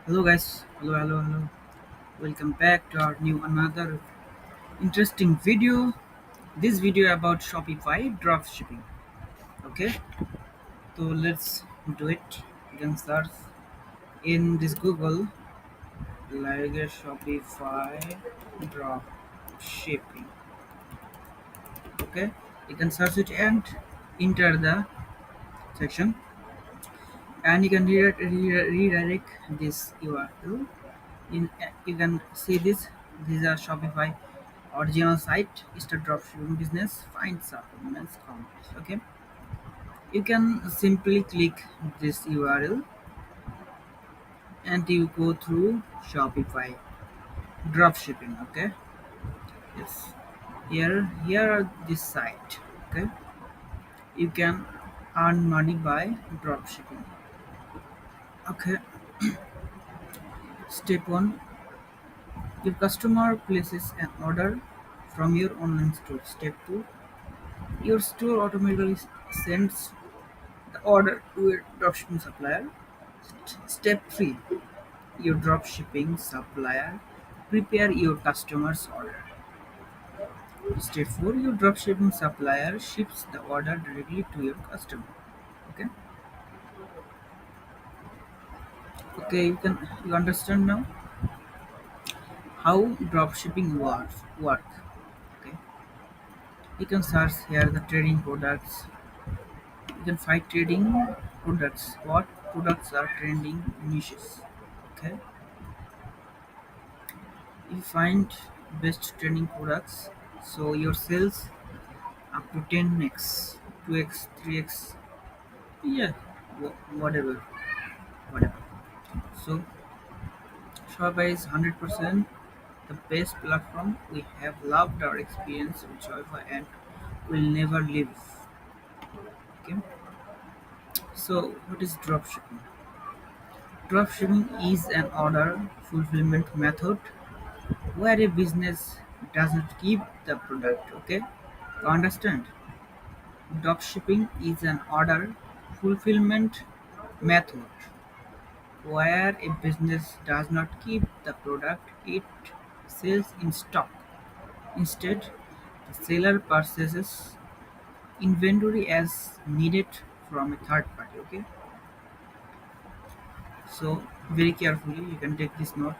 Hello guys, hello. Welcome back to our new another interesting video. This video about Shopify dropshipping. Okay, so let's do it. You can search in this Google like Shopify dropshipping. Okay, you can search it and enter the section, and you can redirect this URL. You can see this. These are Shopify original site. Start dropshipping business. Find supplements companies. Okay, you can simply click this URL and you go through Shopify dropshipping. Okay, yes. Here are this site. Okay, you can earn money by dropshipping. Okay, step one: your customer places an order from your online store. Step two: your store automatically sends the order to your dropshipping supplier. Step 3: your dropshipping supplier prepare your customer's order. Step 4: your dropshipping supplier ships the order directly to your customer. Okay, okay, you understand now how dropshipping work. Okay, you can search here the trading products. You can find trading products. What products are trending niches? Okay, you find best trending products, so your sales up to 10x, 2x, 3x, yeah, whatever. So Shopify is 100% the best platform. We have loved our experience with Shopify and will never leave. Okay, so what is dropshipping? Dropshipping is an order fulfillment method where a business does not keep the product. Okay, you understand? Dropshipping is an order fulfillment method where a business does not keep the product it sells in stock. Instead, the seller purchases inventory as needed from a third party. Okay, so very carefully you can take this note.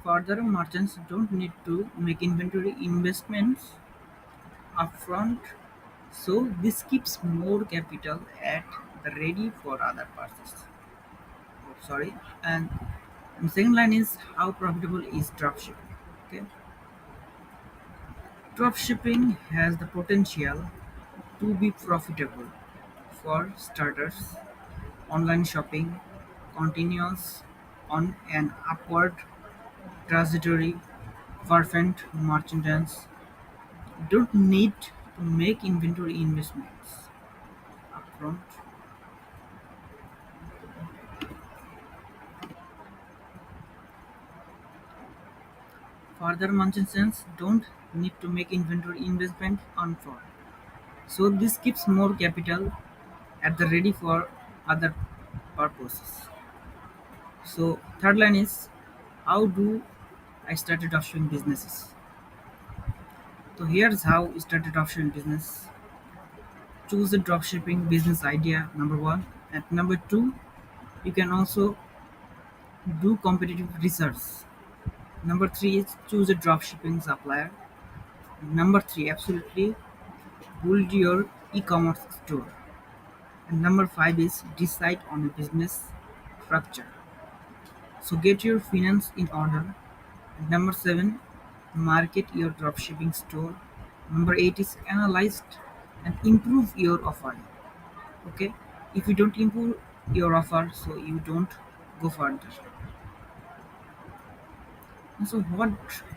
Further, merchants don't need to make inventory investments upfront, so this keeps more capital at the ready for other purchases. Oh, sorry, and second line is how profitable is dropshipping. Okay, dropshipping has the potential to be profitable. For starters, online shopping continues on an upward trajectory. Fervent merchants don't need to make inventory investments upfront. Further, merchants don't need to make inventory investment upfront. So this keeps more capital at the ready for other purposes. So third line is how do I started offshoring businesses. So here's how I started offshoring business. Choose the dropshipping business idea number one, and number two, you can also do competitive research. Number three is choose a dropshipping supplier. Number three, absolutely build your e-commerce store. And number five is decide on a business structure. So get your finance in order. And number seven, market your dropshipping store. Number eight is analyze and improve your offering. Okay, if you don't improve your offer, so you don't go further. And so, what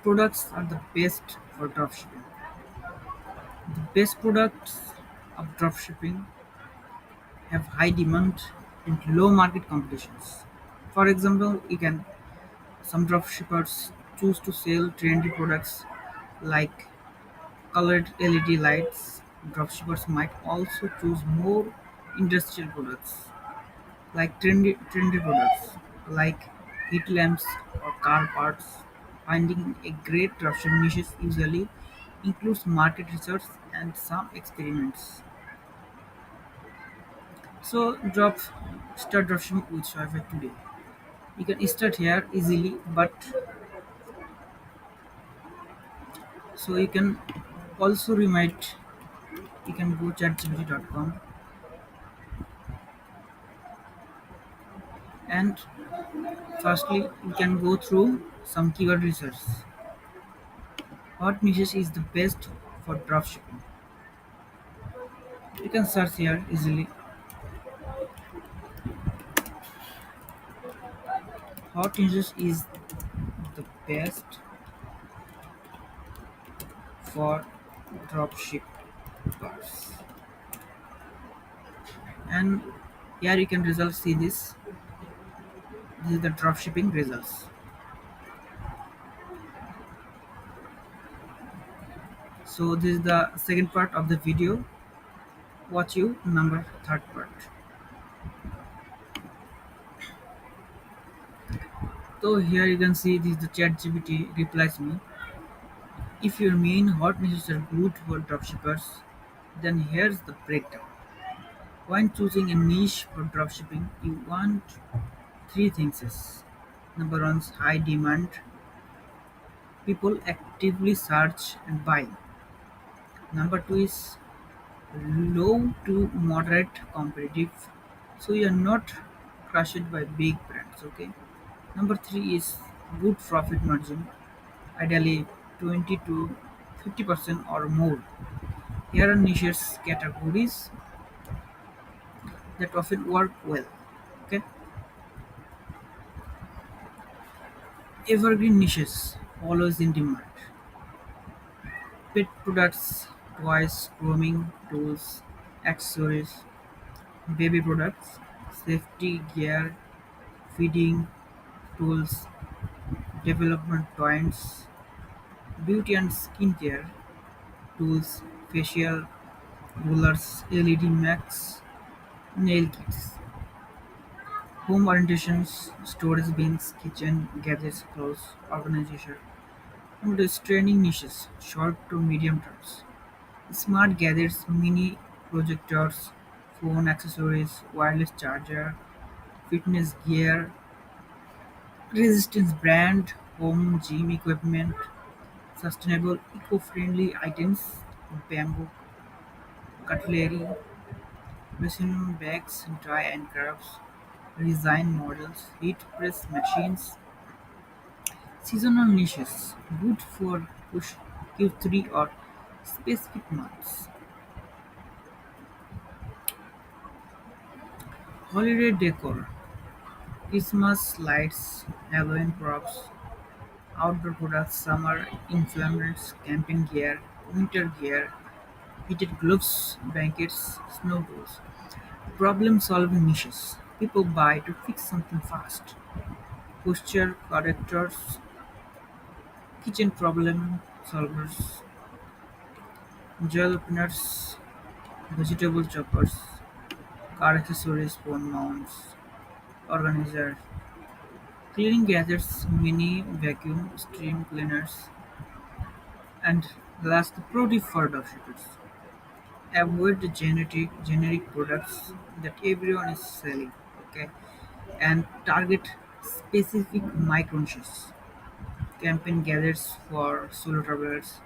products are the best for dropshipping? The best products of dropshipping have high demand and low market competitions. For example, you can some dropshippers choose to sell trendy products like colored LED lights. Dropshippers might also choose more industrial products, like trendy products like heat lamps or car parts. Finding a great dropship niche usually includes market research and some experiments. So start dropshipping with Shopify today. You can start here easily, but so you can also remit. You can go chatgpt.com and firstly you can go through some keyword research. What niches is the best for dropshipping? You can search here easily. Hot niches is the best for dropshippers. And here you can results see this. This is the dropshipping results. So this is the second part of the video. Watch you number third part. So here you can see this is the chat GPT replies me. If your main hot niches are good for dropshippers, then here's the breakdown. When choosing a niche for dropshipping, you want three things. Number one is high demand. People actively search and buy. Number two is low to moderate competitive, so you're not crushed by big brands. Okay. Number three is good profit margin, ideally 20 to 50% or more. Here are niches categories that often work well. Okay. Evergreen niches always in demand. Pet products, toys, grooming tools, accessories, baby products, safety gear, feeding tools, development toys, beauty and skincare tools, facial rollers, LED max, nail kits, home orientations, storage bins, kitchen gadgets, clothes, organization, and training niches, short to medium terms. Smart gadgets, mini projectors, phone accessories, wireless charger, fitness gear, resistance brand, home gym equipment, sustainable eco-friendly items, bamboo cutlery, resin bags, dry and crafts, resin models, heat press machines, seasonal niches, good for push Q3 or specific months. Holiday decor, Christmas lights, Halloween props, outdoor products, summer implements, camping gear, winter gear, heated gloves, blankets, snow tools. Problem-solving niches. People buy to fix something fast. Posture correctors, kitchen problem solvers, gel openers, vegetable choppers, car accessories, phone mounts, organizer, cleaning gadgets, mini vacuum, stream cleaners, and last the pro tip for dropshippers. Avoid the generic products that everyone is selling. Okay, and target specific micro niches. Camping gadgets for solo travelers.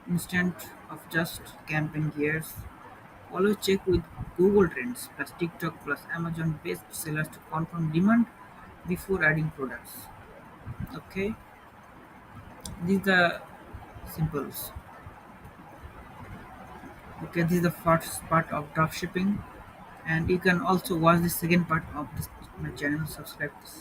Instead of just camping gears, always check with Google Trends plus TikTok plus Amazon best sellers to confirm demand before adding products. Okay, these are simples. Okay, this is the first part of dropshipping, and you can also watch the second part of this my channel. Subscribe this.